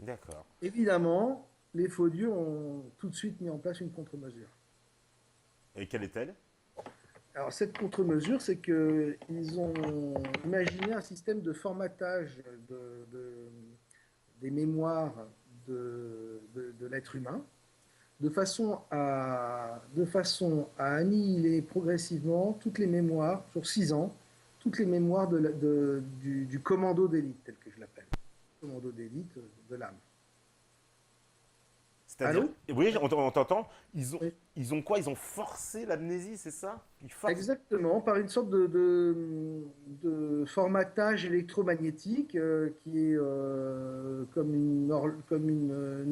D'accord. Évidemment, les faux dieux ont tout de suite mis en place une contre-mesure. Et quelle est-elle? Alors, cette contre-mesure, c'est qu'ils ont imaginé un système de formatage des mémoires de l'être humain, de façon à annihiler progressivement toutes les mémoires, sur 6 ans, toutes les mémoires du commando d'élite, tel que je l'appelle. Commando d'élite de l'âme. C'est-à-dire, Allô? oui, on t'entend. Oui. Ils ont quoi? Ils ont forcé l'amnésie, c'est ça? Ils forcent. Exactement, par une sorte de formatage électromagnétique qui est comme une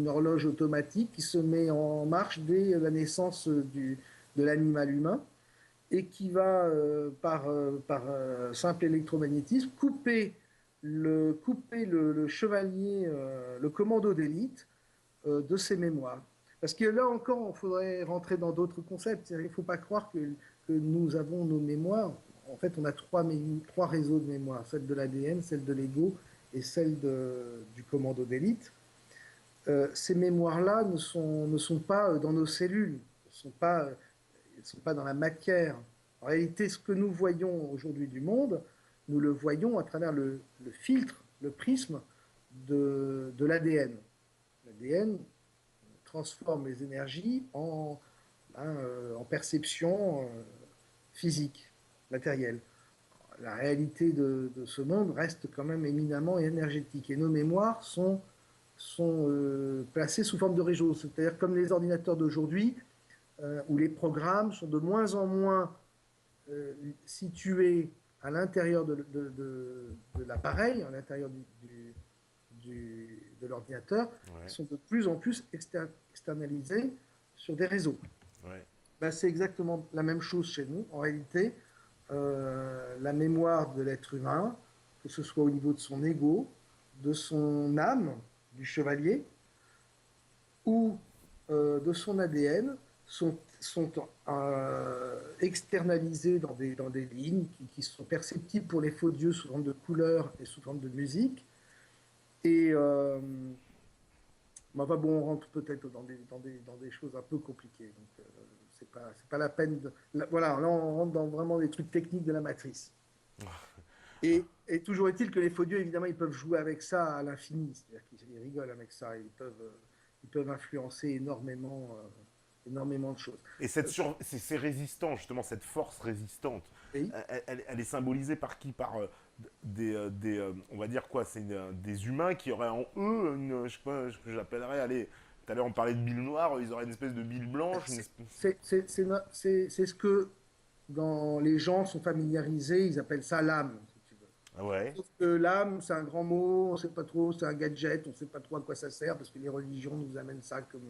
horloge automatique qui se met en marche dès la naissance de l'animal humain et qui va, par simple électromagnétisme, couper le chevalier, le commando d'élite de ses mémoires. Parce que là encore, il faudrait rentrer dans d'autres concepts. Il ne faut pas croire que nous avons nos mémoires. En fait, on a trois réseaux de mémoire, celle de l'ADN, celle de l'ego et celle du commando d'élite. Ces mémoires-là ne sont pas dans nos cellules, ne sont pas dans la matière. En réalité, ce que nous voyons aujourd'hui du monde, nous le voyons à travers le filtre, le prisme de l'ADN. L'ADN transforme les énergies en perception physique, matérielle. La réalité de ce monde reste quand même éminemment énergétique et nos mémoires sont placées sous forme de réseaux, c'est-à-dire comme les ordinateurs d'aujourd'hui, où les programmes sont de moins en moins situés à l'intérieur de l'appareil, à l'intérieur de l'ordinateur, ils Ouais, sont de plus en plus externalisés sur des réseaux. ouais. Ben, c'est exactement la même chose chez nous. En réalité, la mémoire de l'être humain, que ce soit au niveau de son ego, de son âme, du chevalier, ou de son ADN, sont externalisés dans des lignes qui sont perceptibles pour les faux dieux sous forme de couleurs et sous forme de musique. Et enfin bon, on rentre peut-être dans des choses un peu compliquées. Donc, c'est pas la peine voilà, là, on rentre dans vraiment des trucs techniques de la matrice. Et toujours est-il que les faux dieux, évidemment, ils peuvent jouer avec ça à l'infini. C'est-à-dire qu'ils rigolent avec ça. Ils peuvent influencer énormément de choses. Et ces résistants, justement, cette force résistante, Oui, elle est symbolisée par qui? Par on va dire quoi? Des humains qui auraient en eux je sais pas, ce que j'appellerais, allez, tout à l'heure on parlait de bile noire, ils auraient une espèce de bile blanche, une c'est espèce. c'est ce que dans les gens sont familiarisés, ils appellent ça l'âme, si tu veux. Ah ouais, Sauf que l'âme, c'est un grand mot, on ne sait pas trop, c'est un gadget, on ne sait pas trop à quoi ça sert, parce que les religions nous amènent ça comme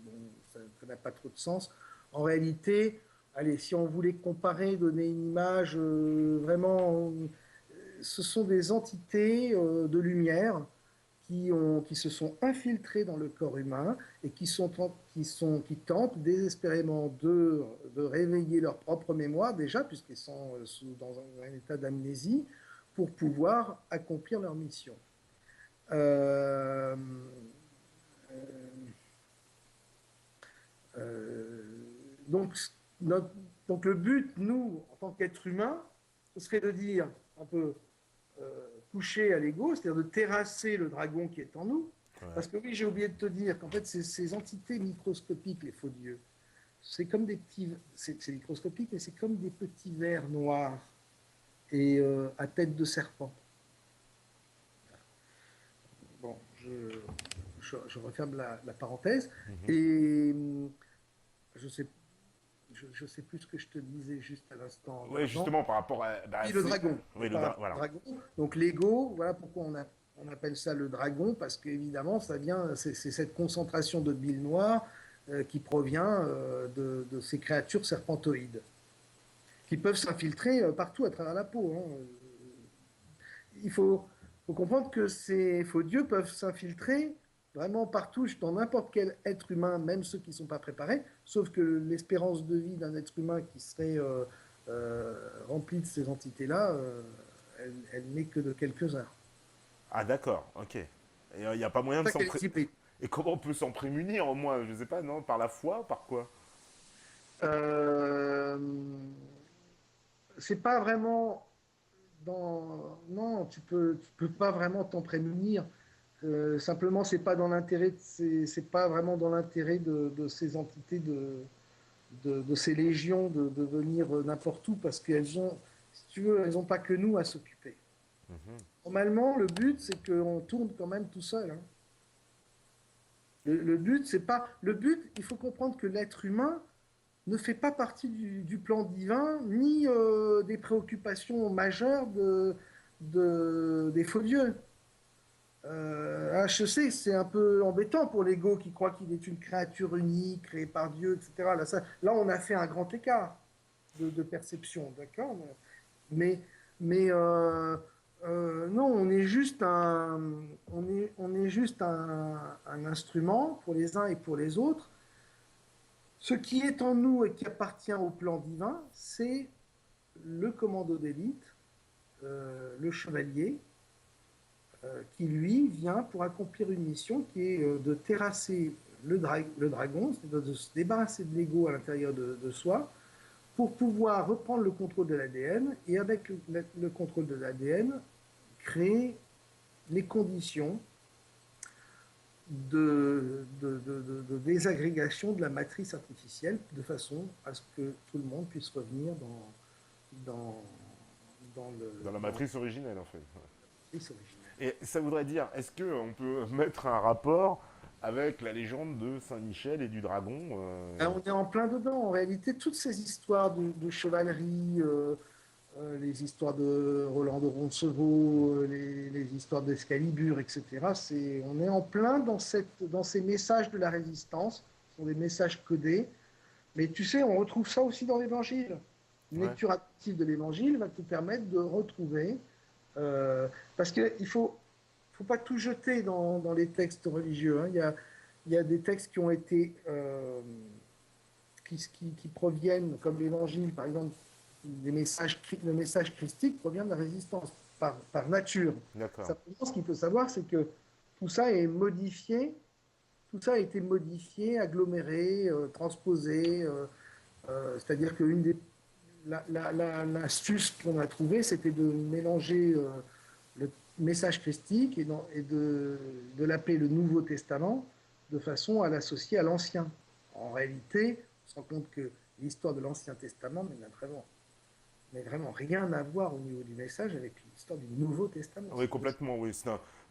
bon, ça n'a pas trop de sens. En réalité, allez, si on voulait comparer, donner une image vraiment, ce sont des entités de lumière qui se sont infiltrées dans le corps humain et qui tentent désespérément de réveiller leur propre mémoire déjà, puisqu'ils sont dans un état d'amnésie, pour pouvoir accomplir leur mission. Euh, donc, notre- donc le but, nous, en tant qu'êtres humains, ce serait de dire un peu toucher à l'ego, c'est-à-dire de terrasser le dragon qui est en nous. Parce ouais. que oui, j'ai oublié de te dire qu'en fait, ces entités microscopiques, les faux dieux, c'est comme des petits, c'est microscopique, mais c'est comme des petits vers noirs et à tête de serpent. Bon, je referme la parenthèse et je sais, je sais plus ce que je te disais juste à l'instant Ouais, d'avant. justement, par rapport à. Bah, Oui, le c'est. dragon. Oui, Par rapport au voilà. dragon. Donc l'ego, voilà pourquoi on appelle ça le dragon, parce qu'évidemment, c'est cette concentration de bile noire qui provient de ces créatures serpentoïdes, qui peuvent s'infiltrer partout à travers la peau. Hein. Il faut comprendre que ces faux dieux peuvent s'infiltrer vraiment partout, dans n'importe quel être humain, même ceux qui ne sont pas préparés, sauf que l'espérance de vie d'un être humain qui serait rempli de ces entités-là, elle n'est que de quelques heures. Ah d'accord, ok. Et il n'y a pas moyen de C'est ça qu'elle est hybride. Et comment on peut s'en prémunir au moins? Je sais pas, non? Par la foi? Par quoi? Euh, c'est pas vraiment non, tu peux pas vraiment t'en prémunir. Simplement, c'est pas vraiment dans l'intérêt de ces entités, de ces légions, de venir n'importe où, parce qu'elles ont, si tu veux, elles ont pas que nous à s'occuper. Mhm. Normalement, le but, c'est qu'on tourne quand même tout seul, hein. Le but, c'est pas. Le but, il faut comprendre que l'être humain ne fait pas partie du plan divin, ni des préoccupations majeures des faux dieux. HEC, c'est un peu embêtant pour l'ego qui croit qu'il est une créature unique, créée par Dieu, etc. Là, on a fait un grand écart de perception, d'accord? Mais, mais non, on est juste un instrument pour les uns et pour les autres. Ce qui est en nous et qui appartient au plan divin, c'est le commando d'élite, le chevalier, qui lui vient pour accomplir une mission qui est de terrasser le dragon, c'est-à-dire de se débarrasser de l'ego à l'intérieur de soi, pour pouvoir reprendre le contrôle de l'ADN et avec le contrôle de l'ADN, créer les conditions de désagrégation de la matrice artificielle de façon à ce que tout le monde puisse revenir dans, Dans la dans la matrice originelle, en fait. matrice originelle. Et ça voudrait dire, est-ce qu'on peut mettre un rapport avec la légende de Saint-Michel et du dragon On est en plein dedans. En réalité, toutes ces histoires de chevalerie, les histoires de Roland de Roncevaux, les histoires d'Excalibur, etc. On est en plein dans ces messages de la résistance. Ce sont des messages codés. Mais tu sais, on retrouve ça aussi dans l'Évangile. Une Ouais. lecture active de l'Évangile va te permettre de retrouver. Parce qu'il faut pas tout jeter dans les textes religieux, hein. Il y a des textes qui ont été qui proviennent, comme l'Évangile, par exemple, le message christique provient de la résistance par nature. D'accord. Simplement, ce qu'il faut savoir, c'est que tout ça est modifié, tout ça a été modifié, aggloméré, transposé. C'est-à-dire qu'une des l'astuce qu'on a trouvée, c'était de mélanger le message christique et de l'appeler le Nouveau Testament de façon à l'associer à l'Ancien. En réalité, on se rend compte que l'histoire de l'Ancien Testament n'a vraiment rien à voir au niveau du message avec l'histoire du Nouveau Testament. Oui, complètement, oui.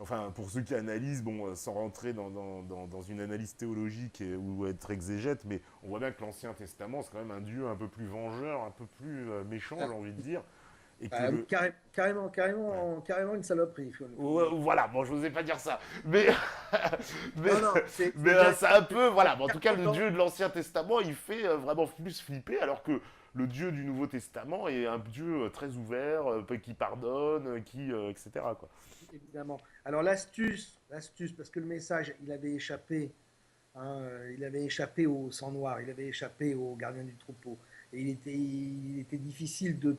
Enfin, pour ceux qui analysent, bon, sans rentrer dans une analyse théologique ou être exégète, mais on voit bien que l'Ancien Testament, c'est quand même un Dieu un peu plus vengeur, un peu plus méchant, j'ai envie de dire. Et que le. Ouais. Carrément une saloperie. Voilà, bon, je n'osais pas dire ça. Mais, mais, Non, non, mais bien c'est un peu. Voilà, mais en tout cas, le content. Dieu de l'Ancien Testament, il fait vraiment plus flipper, alors que le Dieu du Nouveau Testament est un Dieu très ouvert, qui pardonne, etc., quoi. Évidemment. Alors l'astuce, parce que le message, il avait échappé, hein, il avait échappé au sang noir, il avait échappé au gardien du troupeau, et il était difficile de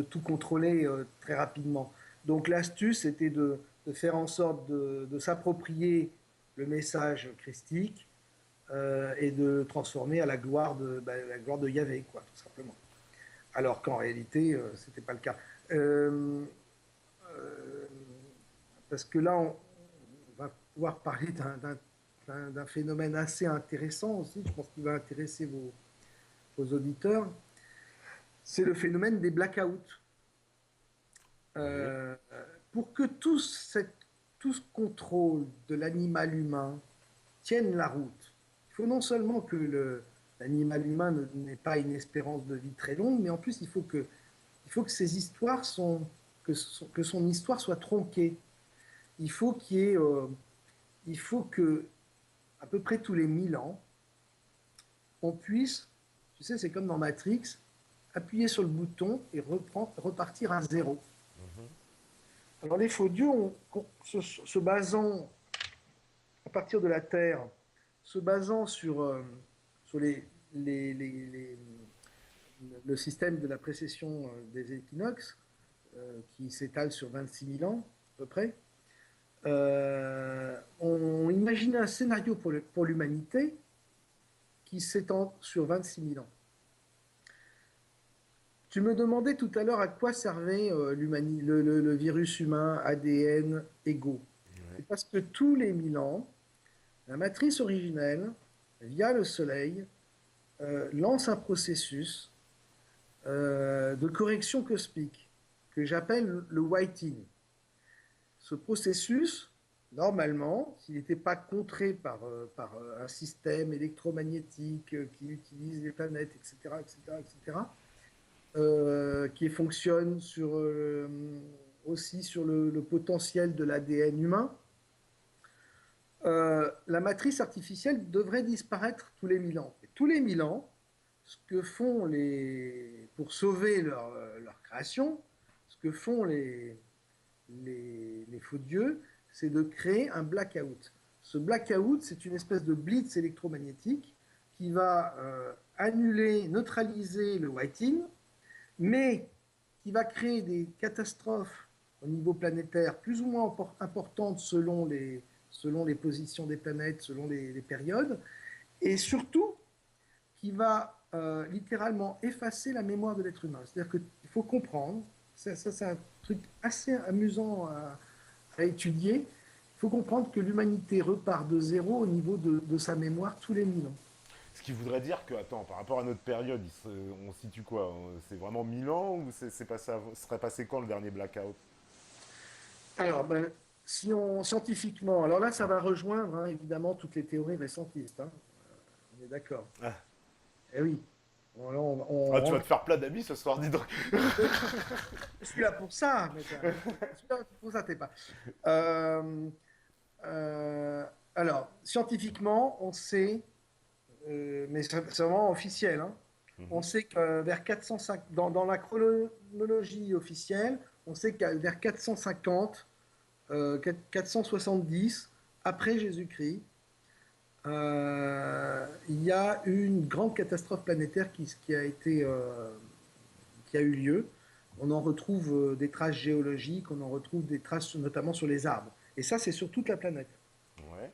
tout contrôler très rapidement. Donc l'astuce, c'était de faire en sorte de s'approprier le message christique et de le transformer à la gloire de Yahvé, quoi, tout simplement. Alors qu'en réalité, ce n'était pas le cas. Euh, euh, Parce que là, on va pouvoir parler d'un phénomène assez intéressant aussi, je pense qu'il va intéresser vos auditeurs, c'est le phénomène des blackouts. Oui, Euh, pour que tout ce contrôle de l'animal humain tienne la route, il faut non seulement que l'animal humain n'ait pas une espérance de vie très longue, mais en plus, il faut que ses histoires que son histoire soit tronquée. Il faut qu'il y ait, il faut que à peu près tous les 1000 ans, on puisse, tu sais, c'est comme dans Matrix, appuyer sur le bouton et repartir à zéro. Alors les faux dieux, se basant à partir de la Terre, se basant sur le système de la précession des équinoxes, qui s'étale sur 26 000 ans à peu près, on imaginait un scénario pour l'humanité qui s'étend sur 26 000 ans. Tu me demandais tout à l'heure à quoi servait le virus humain, ADN, ego. Ouais. C'est parce que tous les 1000 ans, la matrice originelle, via le Soleil, lance un processus de correction cosmique que j'appelle le whiting. Ce processus, normalement, s'il n'était pas contré par un système électromagnétique qui utilise les planètes, etc., etc., etc., qui fonctionne aussi sur le potentiel de l'ADN humain, la matrice artificielle devrait disparaître tous les 1000 ans. Et tous les 1000 ans, ce que font pour sauver leur création, ce que font les faux dieux, c'est de créer un blackout. Ce blackout, c'est une espèce de blitz électromagnétique qui va annuler, neutraliser le whiting, mais qui va créer des catastrophes au niveau planétaire plus ou moins importantes selon les positions des planètes, selon les périodes, et surtout qui va littéralement effacer la mémoire de l'être humain. C'est-à-dire qu'il faut comprendre, ça c'est un truc assez amusant à étudier, il faut comprendre que l'humanité repart de zéro au niveau de sa mémoire tous les 1000 ans. Ce qui voudrait dire que, attends, par rapport à notre période, on situe quoi? C'est vraiment 1000 ans ou c'est passé serait passé quand le dernier blackout? Alors, ben, si scientifiquement, alors là, ça va rejoindre hein, évidemment toutes les théories récentistes. Hein. On est d'accord. Ah. Eh oui. Ah, tu vas Rentre. te faire plein d'amis ce soir, dis donc. Je suis là pour ça, mais je suis là pour ça, t'es pas. Euh, euh, alors, scientifiquement, on sait, mais c'est vraiment officiel, hein, on Mhm. sait que vers 405, dans la chronologie officielle, on sait qu'à vers 450, 470 après Jésus-Christ, il y a une grande catastrophe planétaire qui a eu lieu. On en retrouve des traces géologiques, on en retrouve des traces notamment sur les arbres. Et ça, c'est sur toute la planète. Ouais.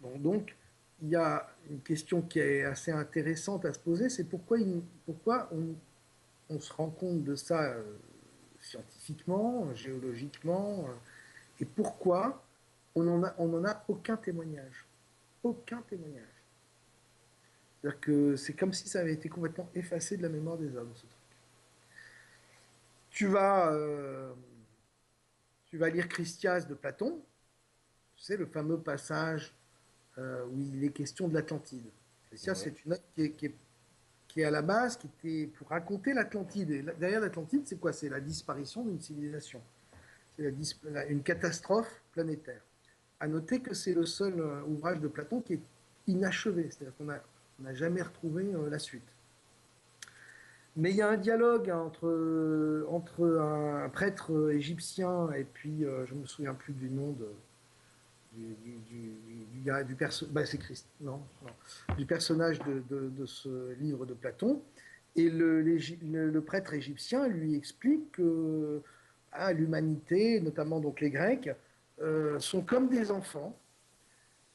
Mhm. Donc, il y a une question qui est assez intéressante à se poser, c'est pourquoi on se rend compte de ça scientifiquement, géologiquement, et pourquoi on n'en a aucun témoignage. Aucun témoignage. C'est-à-dire que c'est comme si ça avait été complètement effacé de la mémoire des hommes, ce truc. Tu vas, euh, tu vas lire Christias de Platon, tu sais, le fameux passage où il est question de l'Atlantide. Christias, Ouais. c'est une œuvre qui est à la base, qui était pour raconter l'Atlantide. Et derrière l'Atlantide, c'est quoi? C'est la disparition d'une civilisation. C'est une catastrophe planétaire. À noter que c'est le seul ouvrage de Platon qui est inachevé, c'est-à-dire qu'on n'a jamais retrouvé la suite. Mais il y a un dialogue entre un prêtre égyptien et puis, je ne me souviens plus du nom c'est Christ, non, du personnage de ce livre de Platon. Et le prêtre égyptien lui explique que l'humanité, notamment donc les Grecs, sont comme des enfants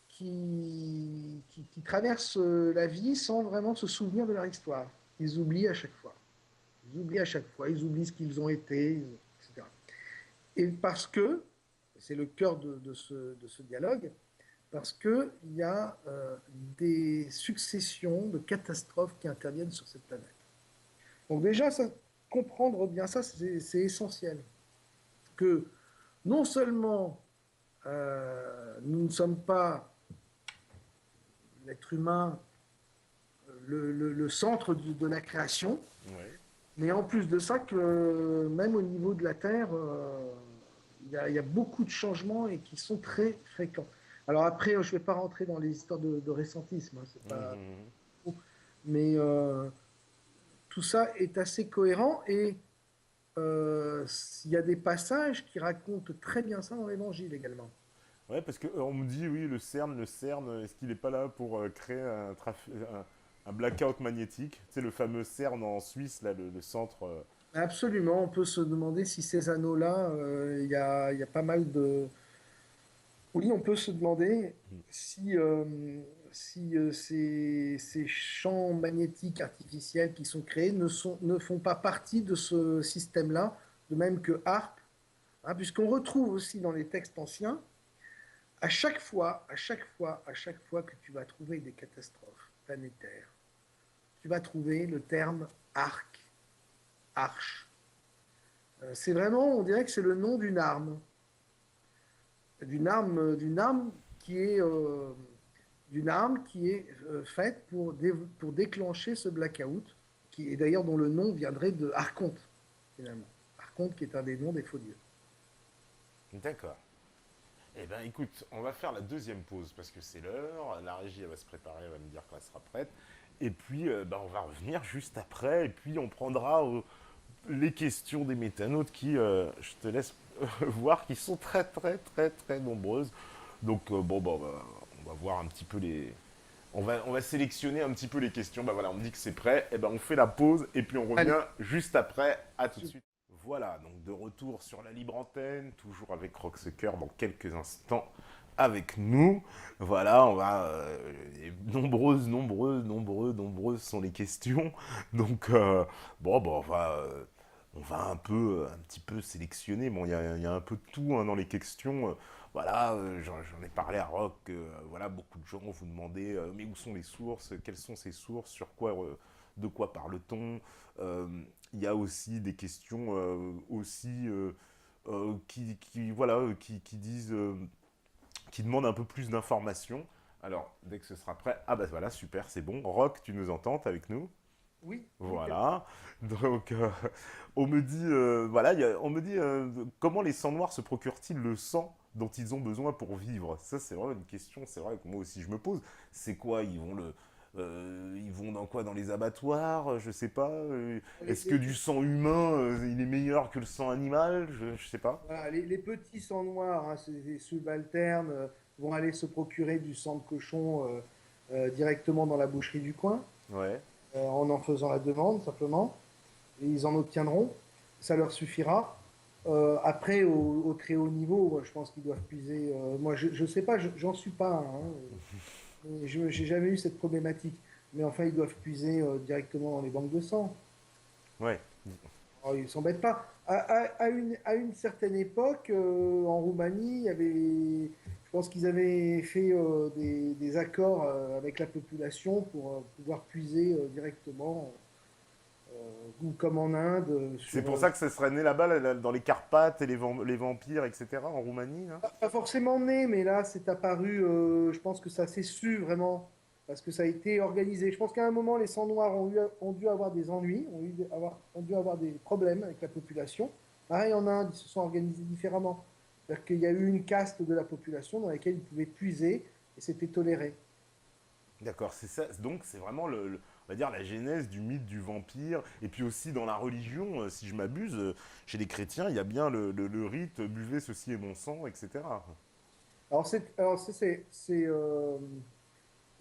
qui traversent la vie sans vraiment se souvenir de leur histoire. Ils oublient à chaque fois. Ils oublient à chaque fois, ils oublient ce qu'ils ont été, etc. Et parce que, c'est le cœur de ce dialogue, parce qu'il y a des successions de catastrophes qui interviennent sur cette planète. Donc déjà, comprendre bien ça, c'est essentiel. Que non seulement nous ne sommes pas l'être humain, le centre de la création, Ouais. mais en plus de ça, que même au niveau de la Terre, il y a beaucoup de changements et qui sont très fréquents. Alors après, je ne vais pas rentrer dans les histoires de récentisme, hein, c'est pas Mhm. mais tout ça est assez cohérent et il y a des passages qui racontent très bien ça dans l'Évangile également. Ouais, parce que on me dit, oui, le CERN, est-ce qu'il n'est pas là pour créer un blackout magnétique? Tu sais, le fameux CERN en Suisse, là, le centre. Absolument, on peut se demander si ces anneaux-là, il y a pas mal de... Oui, on peut se demander si ces champs magnétiques artificiels qui sont créés ne font pas partie de ce système-là, de même que HARP, hein, puisqu'on retrouve aussi dans les textes anciens, à chaque fois que tu vas trouver des catastrophes planétaires, tu vas trouver le terme arc, arche. C'est vraiment, on dirait que c'est le nom d'une arme qui est, faite pour déclencher ce blackout, qui est d'ailleurs dont le nom viendrait de Archonte, finalement. Archonte qui est un des noms des faux dieux. D'accord. Eh ben écoute, on va faire la deuxième pause parce que c'est l'heure. La régie elle va se préparer, elle va me dire qu'elle sera prête. Et puis on va revenir juste après. Et puis on prendra les questions des métanotes qui, je te laisse voir, qui sont très très très très nombreuses. Donc bon, on va voir un petit peu les. On va sélectionner un petit peu les questions. Bah voilà, on me dit que c'est prêt. Et ben on fait la pause et puis on Allez, revient juste après. À tout de suite. Voilà, donc de retour sur la libre antenne, toujours avec Rocksucker dans quelques instants avec nous. Voilà, on va. Nombreuses sont les questions. Donc, on va un petit peu sélectionner. Bon, il y a un peu de tout hein, dans les questions. Voilà, j'en ai parlé à Rock. Voilà, beaucoup de gens vous demandaient mais où sont les sources? Quelles sont ces sources? Sur quoi, de quoi parle-t-on? Il y a aussi des questions voilà, qui disent, qui demandent un peu plus d'informations. Alors, dès que ce sera prêt, ah bah voilà, super, c'est bon. Rock, tu nous entends, t'es avec nous? oui, oui, Voilà. Donc, on me dit, voilà, on me dit, comment les sangs noirs se procurent-ils le sang dont ils ont besoin pour vivre? Ça, c'est vraiment une question, c'est vrai que moi aussi je me pose. C'est quoi? Ils vont dans quoi? Dans les abattoirs? Je sais pas. les, Est-ce que les- du sang humain, il est meilleur que le sang animal? Je sais pas. voilà, les petits sangs noirs, hein, ces subalternes, vont aller se procurer du sang de cochon directement dans la boucherie du coin, Ouais. en faisant la demande simplement. Et ils en obtiendront. Ça leur suffira. Après, au très haut niveau, je pense qu'ils doivent puiser. Moi, je ne sais pas, j'en suis pas. Je n'ai jamais eu cette problématique. Mais enfin, ils doivent puiser directement dans les banques de sang. Ouais. Alors, ils ne s'embêtent pas. À une certaine époque, en Roumanie, il y avait, je pense qu'ils avaient fait des accords avec la population pour pouvoir puiser directement, ou comme en Inde, C'est sur, pour ça que ça serait né là-bas, dans les Carpates et les vampires, etc., en Roumanie, là. pas forcément né, mais là, c'est apparu, je pense que ça s'est su vraiment, parce que ça a été organisé. Je pense qu'à un moment, les sangs noirs ont dû avoir des ennuis, ont dû avoir des problèmes avec la population. Pareil, en Inde, ils se sont organisés différemment. C'est-à-dire qu'il y a eu une caste de la population dans laquelle ils pouvaient puiser, et c'était toléré. D'accord, c'est ça. Donc c'est vraiment on va dire la genèse du mythe du vampire. Et puis aussi dans la religion, si je m'abuse, chez les chrétiens, il y a bien le rite buvez ceci est mon sang, etc.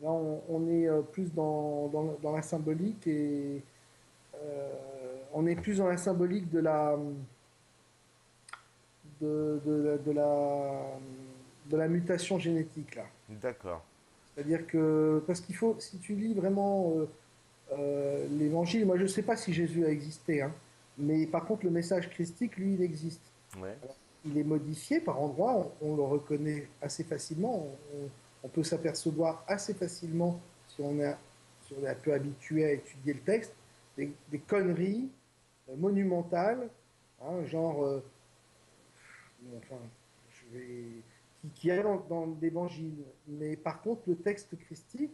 Là, on est plus dans la symbolique on est plus dans la symbolique de la mutation génétique là. D'accord. C'est-à-dire que parce qu'il faut, si tu lis vraiment l'Évangile, moi je ne sais pas si Jésus a existé, hein, mais par contre le message christique, lui, il existe. Ouais. Alors, il est modifié par endroits, on le reconnaît assez facilement, on peut s'apercevoir assez facilement si on est un peu habitué à étudier le texte, des conneries monumentales, hein, genre, enfin, je vais, qui est dans l'évangile. Mais par contre, le texte christique,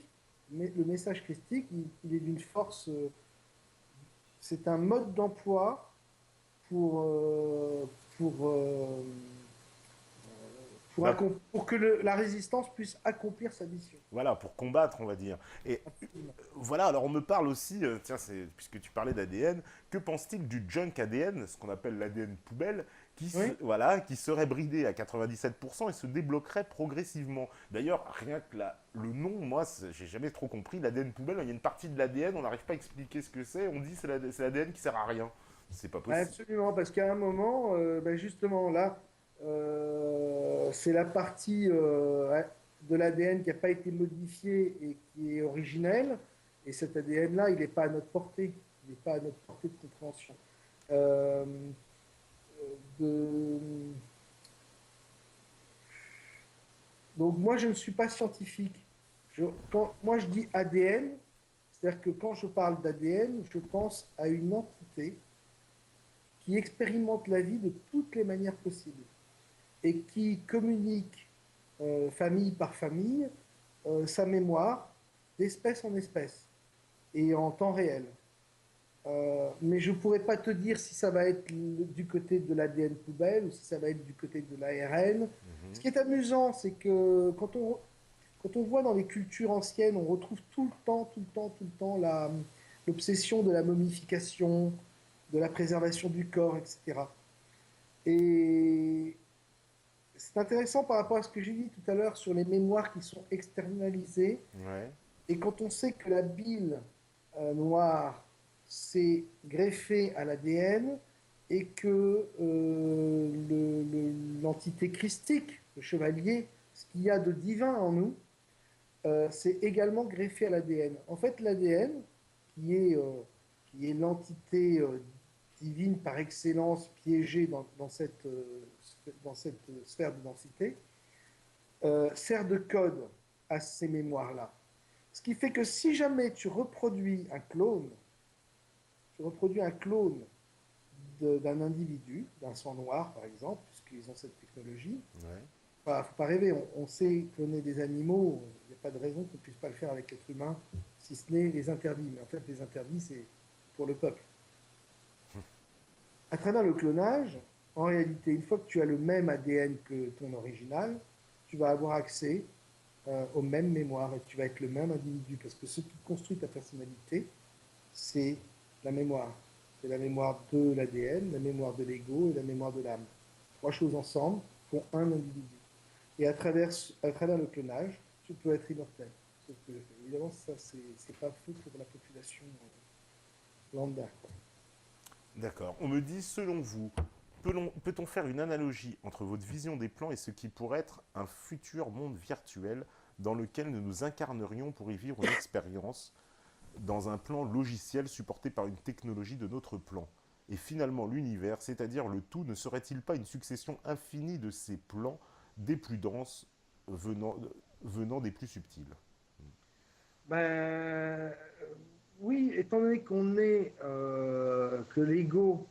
le message christique, il est d'une force, c'est un mode d'emploi pour, euh, pour, euh, Bah, pour que la résistance puisse accomplir sa mission. voilà, pour combattre, on va dire. Et Absolument. voilà, alors on me parle aussi, tiens, puisque tu parlais d'ADN, que pense-t-il du junk ADN, ce qu'on appelle l'ADN poubelle, Oui. voilà, qui serait bridé à 97% et se débloquerait progressivement? D'ailleurs, rien que le nom, moi, j'ai jamais trop compris. L'ADN poubelle, il y a une partie de l'ADN, on n'arrive pas à expliquer ce que c'est, on dit c'est l'ADN qui sert à rien. C'est pas possible. Absolument, parce qu'à un moment, justement, là, c'est la partie de l'ADN qui n'a pas été modifiée et qui est originelle. Et cet ADN-là, il n'est pas à notre portée. Il n'est pas à notre portée de compréhension. Euh, de... Donc moi, je ne suis pas scientifique. Quand moi, je dis ADN, c'est-à-dire que quand je parle d'ADN, je pense à une entité qui expérimente la vie de toutes les manières possibles et qui communique famille par famille sa mémoire d'espèce en espèce et en temps réel. Mais je ne pourrais pas te dire si ça va être du côté de l'ADN poubelle ou si ça va être du côté de l'ARN. Ce Mhm. qui est amusant, c'est que quand on voit dans les cultures anciennes, on retrouve tout le temps, tout le temps, tout le temps l'obsession de la momification, de la préservation du corps, etc. Et c'est intéressant par rapport à ce que j'ai dit tout à l'heure sur les mémoires qui sont externalisées. Ouais. Et quand on sait que la bile noire s'est greffée à l'ADN et que l'entité christique, le chevalier, ce qu'il y a de divin en nous, c'est également greffé à l'ADN. En fait, l'ADN, qui est l'entité divine par excellence piégée dans cette sphère de densité, sert de code à ces mémoires-là. Ce qui fait que si jamais tu reproduis un clone d'un individu, d'un sang noir par exemple, puisqu'ils ont cette technologie, Ouais. il ne faut pas rêver, on sait cloner des animaux, il n'y a pas de raison qu'on ne puisse pas le faire avec l'être humain, si ce n'est les interdits. Mais en fait, les interdits, c'est pour le peuple. À travers le clonage, en réalité, une fois que tu as le même ADN que ton original, tu vas avoir accès aux mêmes mémoires et tu vas être le même individu. Parce que ce qui construit ta personnalité, c'est la mémoire. C'est la mémoire de l'ADN, la mémoire de l'ego et la mémoire de l'âme. Trois choses ensemble font un individu. Et à travers le clonage, tu peux être immortel. Sauf que, évidemment, ça, c'est pas faux pour la population lambda. Quoi. D'accord. On me dit, selon vous, peut-on faire une analogie entre votre vision des plans et ce qui pourrait être un futur monde virtuel dans lequel nous nous incarnerions pour y vivre une expérience dans un plan logiciel supporté par une technologie de notre plan? Et finalement, l'univers, c'est-à-dire le tout, ne serait-il pas une succession infinie de ces plans, des plus denses venant, venant des plus subtils? Ben, oui, étant donné que l'ego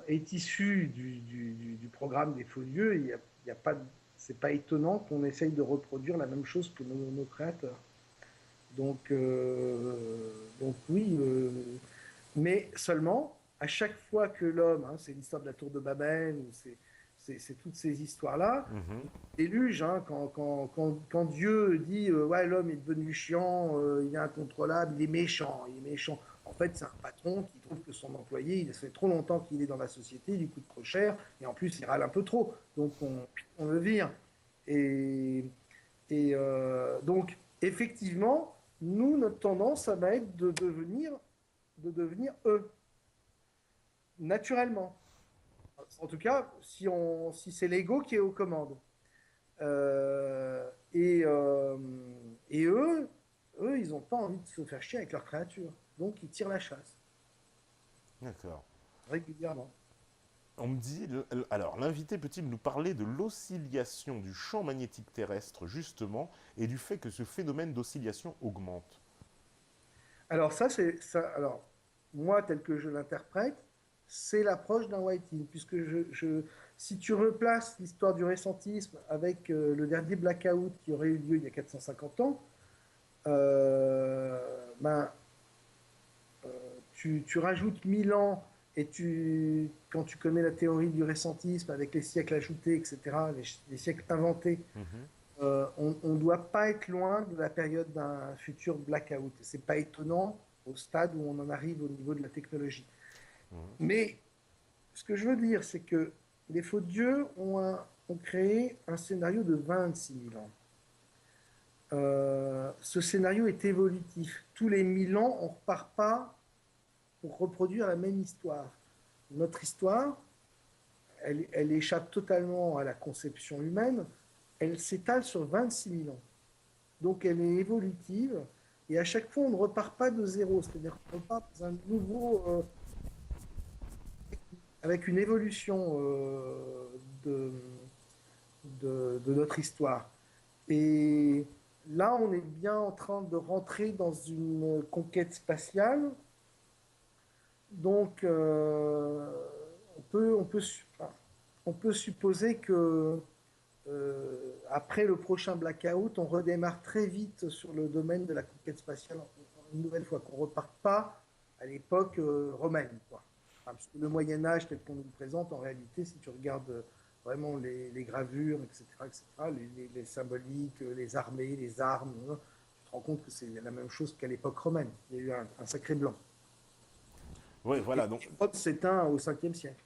est issu du programme des faux dieux, il y a pas, c'est pas étonnant qu'on essaye de reproduire la même chose que nos créateurs. Donc, donc oui, mais seulement à chaque fois que l'homme, hein, c'est l'histoire de la tour de Babel, c'est toutes ces histoires-là, Mhm. déluge, hein, quand Dieu dit ouais, l'homme est devenu chiant, il est incontrôlable, il est méchant, il est méchant. En fait, c'est un patron qui trouve que son employé, il fait trop longtemps qu'il est dans la société, il lui coûte trop cher, et en plus, il râle un peu trop. Donc, on le vire. Et, donc, effectivement, nous, notre tendance, ça va être de devenir eux, naturellement. En tout cas, si c'est l'ego qui est aux commandes. Euh, et, euh, et eux, ils n'ont pas envie de se faire chier avec leur créature. Donc, ils tirent la chasse D'accord. régulièrement. On me dit, alors l'invité peut-il nous parler de l'oscillation du champ magnétique terrestre, justement, et du fait que ce phénomène d'oscillation augmente? Alors, ça, c'est ça. Alors, moi, tel que je l'interprète, c'est l'approche d'un whiting, puisque si tu replaces l'histoire du récentisme avec le dernier blackout qui aurait eu lieu il y a 450 ans, euh, ben, tu rajoutes 1000 ans et quand tu connais la théorie du récentisme avec les siècles ajoutés, etc., les siècles inventés, Mhm. on ne doit pas être loin de la période d'un futur blackout. Ce n'est pas étonnant au stade où on en arrive au niveau de la technologie. Mhm. Mais ce que je veux dire, c'est que les faux dieux ont créé un scénario de 26 000 ans. Ce scénario est évolutif. Tous les 1000 ans, on ne repart pas pour reproduire la même histoire. Notre histoire, elle échappe totalement à la conception humaine, elle s'étale sur 26 000 ans. Donc elle est évolutive, et à chaque fois, on ne repart pas de zéro, c'est-à-dire qu'on repart dans un nouveau, avec une évolution de, de notre histoire. Et là, on est bien en train de rentrer dans une conquête spatiale. Donc, on peut, on peut supposer que après le prochain blackout, on redémarre très vite sur le domaine de la conquête spatiale, une nouvelle fois, qu'on ne reparte pas à l'époque romaine, quoi. Enfin, parce que le Moyen-Âge, tel qu'on nous le présente, en réalité, si tu regardes vraiment les gravures, etc., les symboliques, les armées, les armes, tu te rends compte que c'est la même chose qu'à l'époque romaine. Il y a eu un sacré blanc. Ouais, Et voilà. Donc, Rhodes s'éteint au 5e siècle.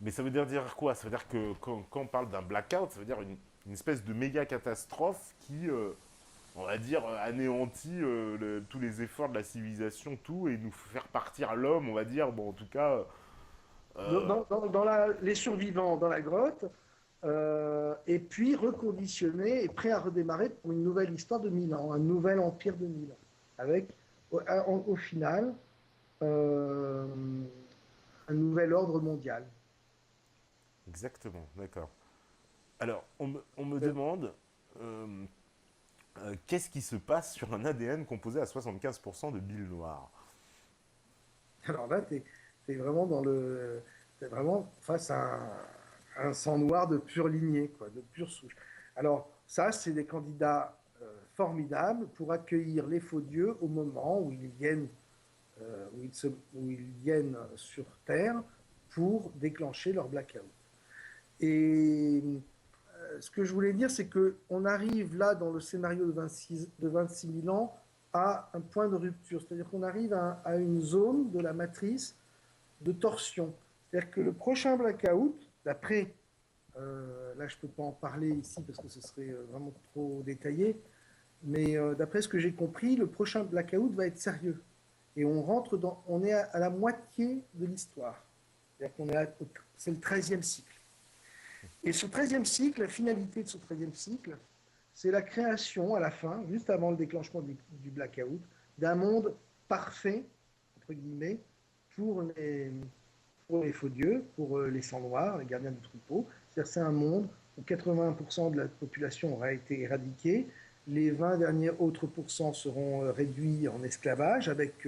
mais ça veut dire quoi? Ça veut dire que quand on parle d'un blackout, ça veut dire une espèce de méga catastrophe qui, on va dire, anéantit tous les efforts de la civilisation, tout, et nous faire partir l'homme, on va dire, bon, en tout cas, euh, Les survivants dans la grotte, et puis reconditionné et prêt à redémarrer pour une nouvelle histoire de 1000 ans, un nouvel empire de 1000 ans, avec au final euh, un nouvel ordre mondial. exactement, d'accord. Alors, on me demande euh, qu'est-ce qui se passe sur un ADN composé à 75% de bile noire. Alors là, tu es, vraiment t'es vraiment face à un sang noir de pure lignée, quoi, de pure souche. Alors ça, c'est des candidats formidables pour accueillir les faux dieux au moment où ils viennent, où ils viennent sur Terre pour déclencher leur blackout. Et ce que je voulais dire, c'est qu'on arrive là, dans le scénario de 26 000 ans, à un point de rupture. C'est-à-dire qu'on arrive à une zone de la matrice de torsion. C'est-à-dire que le prochain blackout, d'après, là je ne peux pas en parler ici parce que ce serait vraiment trop détaillé, mais d'après ce que j'ai compris, le prochain blackout va être sérieux. Et on est à la moitié de l'histoire. C'est-à-dire c'est le 13e cycle. Et ce 13e cycle, la finalité de ce 13e cycle, c'est la création à la fin, juste avant le déclenchement du blackout, d'un monde parfait, entre guillemets, pour les faux dieux, pour les sangs noirs, les gardiens du troupeau. C'est-à-dire c'est un monde où 80% de la population aura été éradiquée, les 20 derniers autres pourcents seront réduits en esclavage avec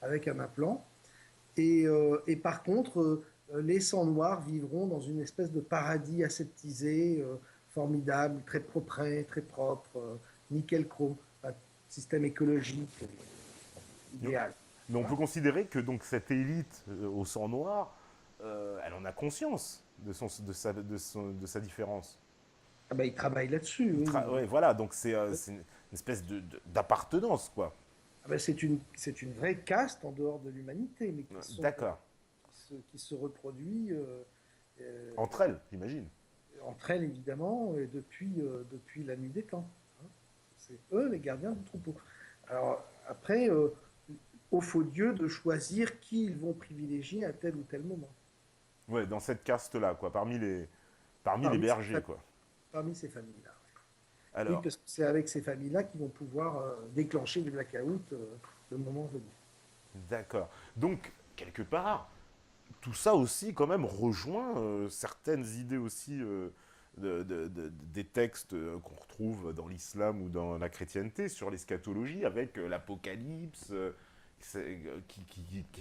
avec un implant, et par contre, les sangs noirs vivront dans une espèce de paradis aseptisé, formidable, très propre, nickel chrome, un système écologique Donc, idéal. mais on Voilà. peut considérer que donc cette élite au sang noir, elle en a conscience de sa différence. Ah ben, ils travaillent là-dessus, oui. Ouais, voilà, donc c'est une espèce d'appartenance, quoi. Ah ben, c'est une vraie caste en dehors de l'humanité, mais D'accord. qui se reproduit euh, Entre elles, j'imagine. entre elles, évidemment, depuis la nuit des temps. Hein. C'est eux les gardiens du troupeau. Alors, après, aux faux dieux de choisir qui ils vont privilégier à tel ou tel moment, Ouais, dans cette caste-là, quoi, parmi les parmi ces, bergers, quoi. parmi ces familles-là. Oui, Alors, parce que c'est avec ces familles-là qu'ils vont pouvoir déclencher le blackout le moment venu. d'accord. Donc, quelque part, tout ça aussi, quand même, rejoint certaines idées aussi des textes qu'on retrouve dans l'islam ou dans la chrétienté sur l'eschatologie, avec l'Apocalypse,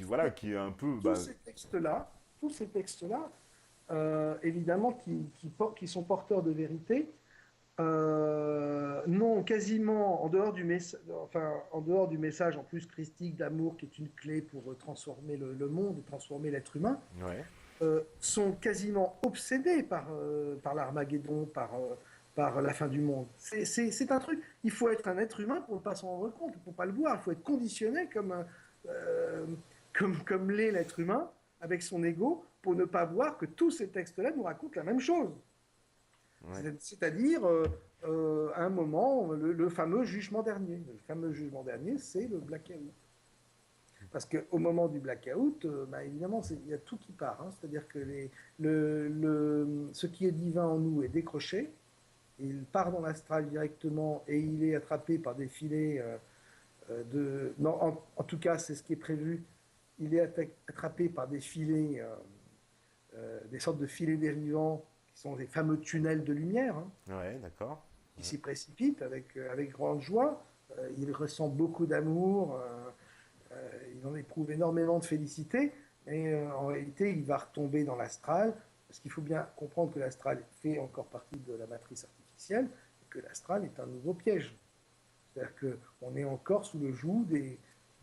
voilà, qui est un peu... Tous Bah, ces textes-là, tous ces textes-là, évidemment, qui sont porteurs de vérité, non, quasiment en dehors du message en plus christique d'amour qui est une clé pour transformer le monde et transformer l'être humain, ouais. sont quasiment obsédés par l'Armageddon, par la fin du monde. C'est un truc, il faut être un être humain pour ne pas s'en rendre compte, pour ne pas le voir, il faut être conditionné euh, comme l'est l'être humain, avec son ego, pour ne pas voir que tous ces textes-là nous racontent la même chose. Ouais. C'est-à-dire, à un moment, le fameux jugement dernier. Le fameux jugement dernier, c'est le blackout. Parce qu'au moment du blackout, bah, évidemment, il y a tout qui part, hein. C'est-à-dire que ce qui est divin en nous est décroché, il part dans l'astral directement et il est attrapé par des filets de... Non, en tout cas, c'est ce qui est prévu. Il est attrapé par des filets, des sortes de filets dérivants qui sont des fameux tunnels de lumière, hein, Ouais, d'accord. qui s'y précipitent avec grande joie. Il ressent beaucoup d'amour, il en éprouve énormément de félicité, mais en réalité, il va retomber dans l'astral, parce qu'il faut bien comprendre que l'astral fait encore partie de la matrice artificielle, et que l'astral est un nouveau piège. C'est-à-dire qu'on est encore sous le joug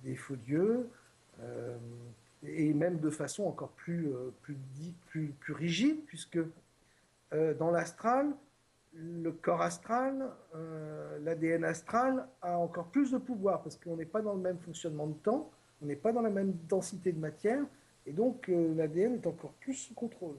des faux dieux, euh, et même de façon encore plus rigide, puisque dans l'astral, le corps astral, l'ADN astral a encore plus de pouvoir, parce qu'on n'est pas dans le même fonctionnement de temps, on n'est pas dans la même densité de matière, et donc l'ADN est encore plus sous contrôle.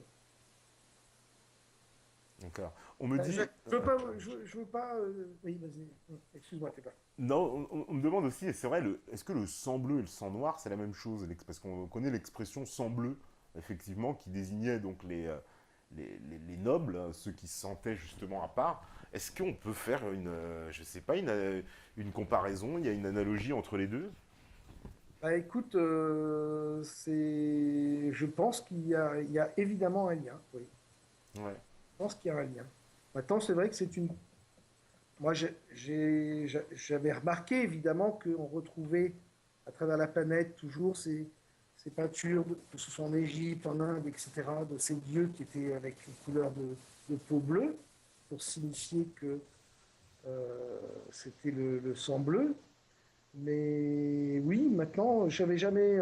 D'accord. On me dit. Je veux pas, je veux pas oui, vas-y, excuse-moi, t'es pas. Non, on me demande aussi, et c'est vrai, est-ce que le sang bleu et le sang noir, c'est la même chose? Parce qu'on connaît l'expression sang bleu, effectivement, qui désignait donc les nobles, hein, ceux qui se sentaient justement à part. Est-ce qu'on peut faire je sais pas, une comparaison, il y a une analogie entre les deux? Bah, écoute, je pense il y a évidemment un lien, oui. Ouais. Je pense qu'il y a un lien. Maintenant, c'est vrai que c'est une. Moi, j'avais remarqué évidemment qu'on retrouvait à travers la planète toujours ces peintures, que ce soit en Égypte, en Inde, etc., de ces dieux qui étaient avec une couleur de peau bleue, pour signifier que c'était le sang bleu. Mais oui, maintenant, je n'avais jamais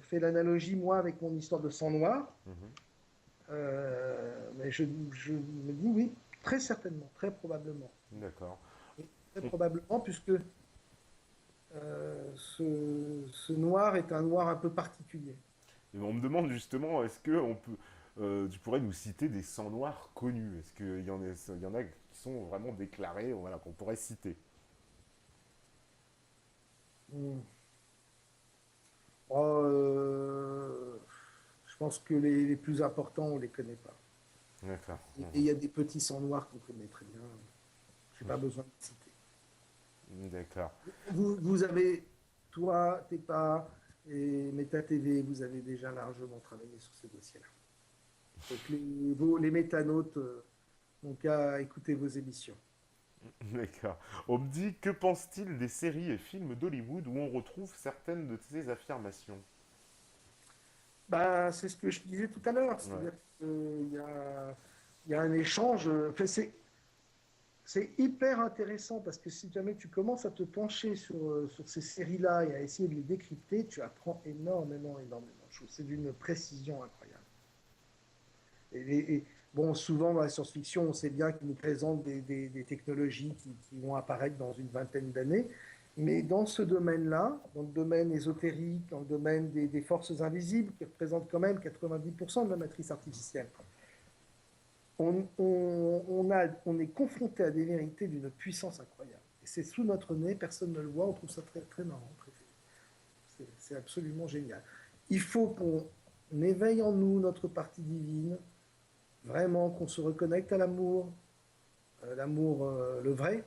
fait l'analogie, moi, avec mon histoire de sang noir. Mhm. Mais je me dis oui, très certainement, très probablement. D'accord. Et très probablement, puisque ce noir est un noir un peu particulier. Et on me demande justement, est-ce que tu pourrais nous citer des sangs noirs connus? Est-ce qu'il y en a qui sont vraiment déclarés, voilà, qu'on pourrait citer? Hmm. Oh, je pense que les plus importants, on ne les connaît pas. D'accord. Et il y a des petits sangs noirs qu'on connaît très bien. Je n'ai pas besoin de citer. D'accord. Vous avez, toi, TEPA et Meta TV, vous avez déjà largement travaillé sur ces dossiers-là. Donc les métanautes n'ont qu'à écouter vos émissions. D'accord. On me dit, que pense-t-il des séries et films d'Hollywood où on retrouve certaines de ces affirmations? Bah, c'est ce que je disais tout à l'heure, Ouais. c'est-à-dire il y a un échange. Enfin, c'est hyper intéressant parce que si jamais tu commences à te pencher sur ces séries-là et à essayer de les décrypter, tu apprends énormément, énormément de choses. C'est d'une précision incroyable. Bon, souvent dans la science-fiction, on sait bien qu'ils nous présentent des technologies qui vont apparaître dans une vingtaine d'années. Mais dans ce domaine-là, dans le domaine ésotérique, dans le domaine des forces invisibles, qui représentent quand même 90% de la matrice artificielle, on est confronté à des vérités d'une puissance incroyable. Et c'est sous notre nez, personne ne le voit, on trouve ça très, très marrant. C'est absolument génial. Il faut qu'on éveille en nous notre partie divine, vraiment qu'on se reconnecte à l'amour, l'amour le vrai,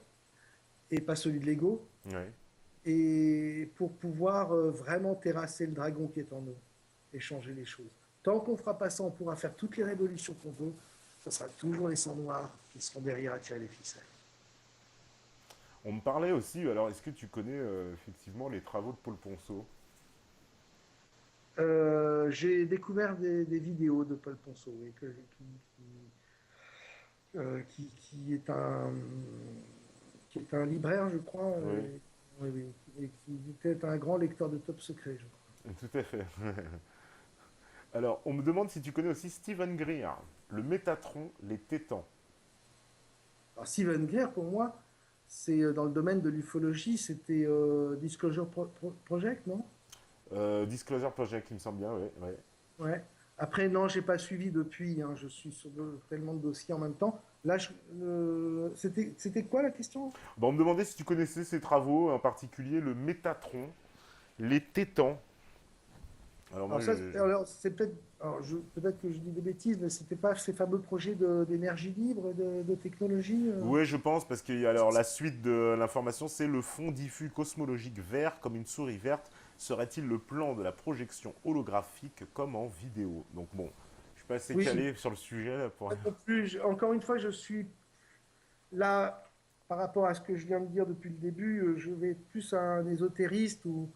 et pas celui de l'ego, Ouais. et pour pouvoir vraiment terrasser le dragon qui est en nous et changer les choses. Tant qu'on ne fera pas ça, on pourra faire toutes les révolutions qu'on veut, ce sera toujours les sangs noirs qui seront derrière à tirer les ficelles. On me parlait aussi, alors est-ce que tu connais effectivement les travaux de Paul Ponceau? J'ai découvert des vidéos de Paul Ponceau, oui, qui est un libraire, je crois, Oui, oui, oui, et qui était un grand lecteur de Top Secret, je crois. tout à fait. Alors, on me demande si tu connais aussi Stephen Greer, le Métatron, les Tétans. Alors, Steven Greer, pour moi, c'est dans le domaine de l'ufologie, c'était Disclosure Project, non? Disclosure Project, il me semble bien, oui. Ouais. Ouais. Après, non, j'ai pas suivi depuis, hein, je suis sur tellement de dossiers en même temps. Là, c'était quoi la question? Bon, on me demandait si tu connaissais ces travaux, en particulier le Métatron, les Tétans. Alors moi, Alors, c'est peut-être, peut-être que je dis des bêtises, mais c'était pas ces fameux projets d'énergie libre, de technologie. ouais, je pense, parce que alors la suite de l'information, c'est le fond diffus cosmologique vert comme une souris verte serait-il le plan de la projection holographique comme en vidéo. Donc bon, je suis pas assez Oui, calé sur le sujet là, pour. pas non plus. Encore une fois, je suis là, par rapport à ce que je viens de dire depuis le début, je vais être plus un ésotériste ou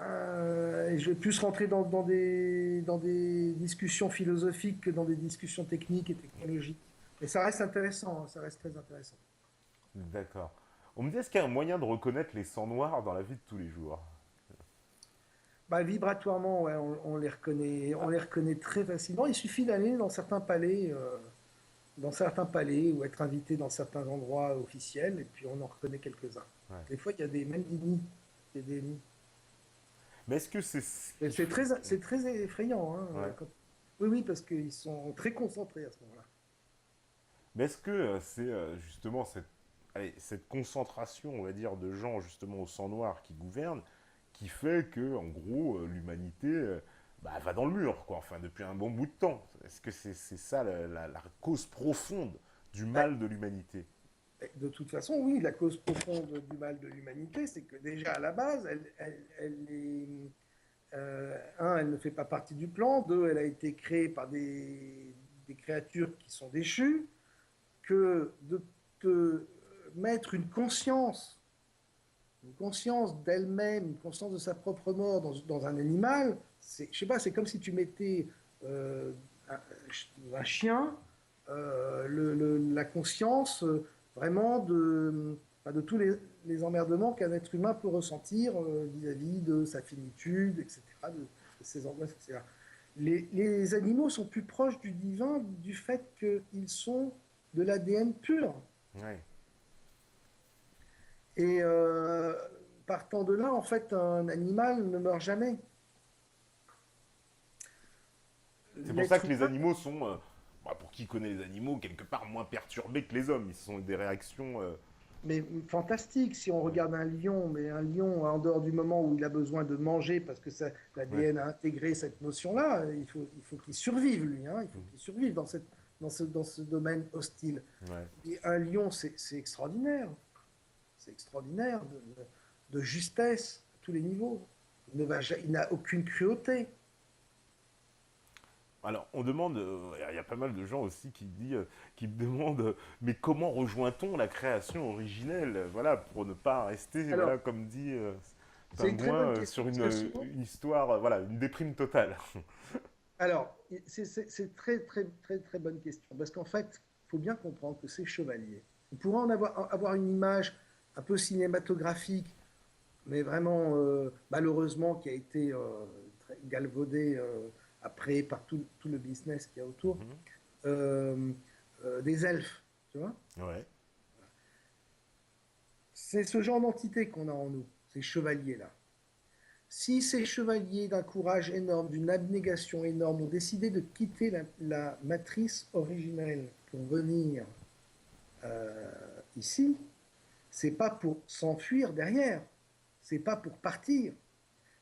et je vais plus rentrer dans des discussions philosophiques que dans des discussions techniques et technologiques. Mais ça reste intéressant, hein, ça reste très intéressant. D'accord. On me dit, est-ce qu'il y a un moyen de reconnaître les sangs noirs dans la vie de tous les jours? Bah, vibratoirement, ouais, on les reconnaît très facilement. Il suffit d'aller dans certains palais ou être invité dans certains endroits officiels, et puis on en reconnaît quelques-uns. Ouais. Des fois, il y a même des nids. Il y a des nids. Mais est-ce que c'est ce Et qui fait. c'est très effrayant. Hein, Ouais. Oui, oui, parce qu'ils sont très concentrés à ce moment-là. Mais est-ce que c'est justement cette concentration, on va dire, de gens justement au sang noir qui gouvernent, qui fait que, en gros, l'humanité bah, va dans le mur, quoi, enfin, depuis un bon bout de temps. Est-ce que c'est ça la cause profonde du Ouais. mal de l'humanité? De toute façon, oui, la cause profonde du mal de l'humanité, c'est que déjà à la base, elle ne fait pas partie du plan. Deux, elle a été créée par des créatures qui sont déchues. Que de te mettre une conscience d'elle-même, une conscience de sa propre mort dans un animal, je sais pas, c'est comme si tu mettais euh, un, un, chien, la conscience vraiment de tous les emmerdements qu'un être humain peut ressentir vis-à-vis de sa finitude, etc., de ses angoisses, etc. Les animaux sont plus proches du divin du fait qu'ils sont de l'ADN pur. Ouais. Et partant de là, en fait, un animal ne meurt jamais. C'est pour ça L'être que les humain, animaux sont, bah, pour qui connaît les animaux, quelque part moins perturbés que les hommes. Ils ont des réactions. mais fantastique, si on Ouais. regarde un lion, mais un lion, en dehors du moment où il a besoin de manger, parce que Ouais. l'ADN a intégré cette notion-là, il faut qu'il survive, lui. Hein, il faut qu'il survive dans ce domaine hostile. Ouais. Et un lion, c'est extraordinaire. C'est extraordinaire de justesse à tous les niveaux. Il n'a aucune cruauté. Alors, on demande, il y a pas mal de gens aussi qui me demandent, mais comment rejoint-on la création originelle, voilà, pour ne pas rester, Alors, voilà, comme dit c'est une très bonne Pingouin, question, sur parce que souvent, une histoire, voilà, une déprime totale. alors, c'est très, très, très, très bonne question, parce qu'en fait, il faut bien comprendre que ces chevaliers, on pourrait avoir une image un peu cinématographique, mais vraiment, malheureusement, qui a été galvaudée après par tout le business qu'il y a autour, Mhm. euh, des elfes, tu vois. Ouais. C'est ce genre d'entité qu'on a en nous, ces chevaliers-là. Si ces chevaliers d'un courage énorme, d'une abnégation énorme, ont décidé de quitter la matrice originelle pour venir ici, c'est pas pour s'enfuir derrière, c'est pas pour partir,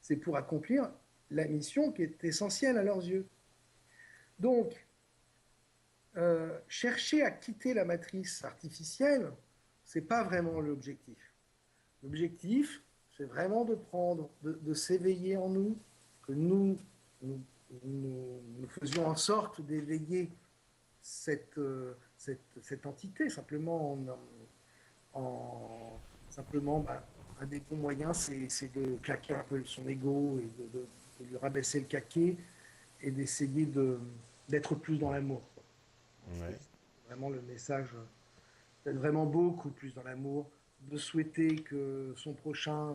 c'est pour accomplir la mission qui est essentielle à leurs yeux. Donc, chercher à quitter la matrice artificielle, c'est pas vraiment l'objectif. L'objectif, c'est vraiment de prendre, de s'éveiller en nous, que nous faisions en sorte d'éveiller cette entité. Simplement, simplement un des bons moyens, c'est de claquer un peu son ego et de lui rabaisser le caquet et d'essayer d'être plus dans l'amour. C'est Ouais. vraiment le message, d'être vraiment beaucoup plus dans l'amour, de souhaiter que son prochain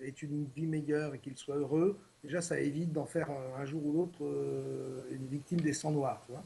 ait une vie meilleure et qu'il soit heureux. Déjà, ça évite d'en faire un jour ou l'autre une victime des sangs noirs. Tu vois.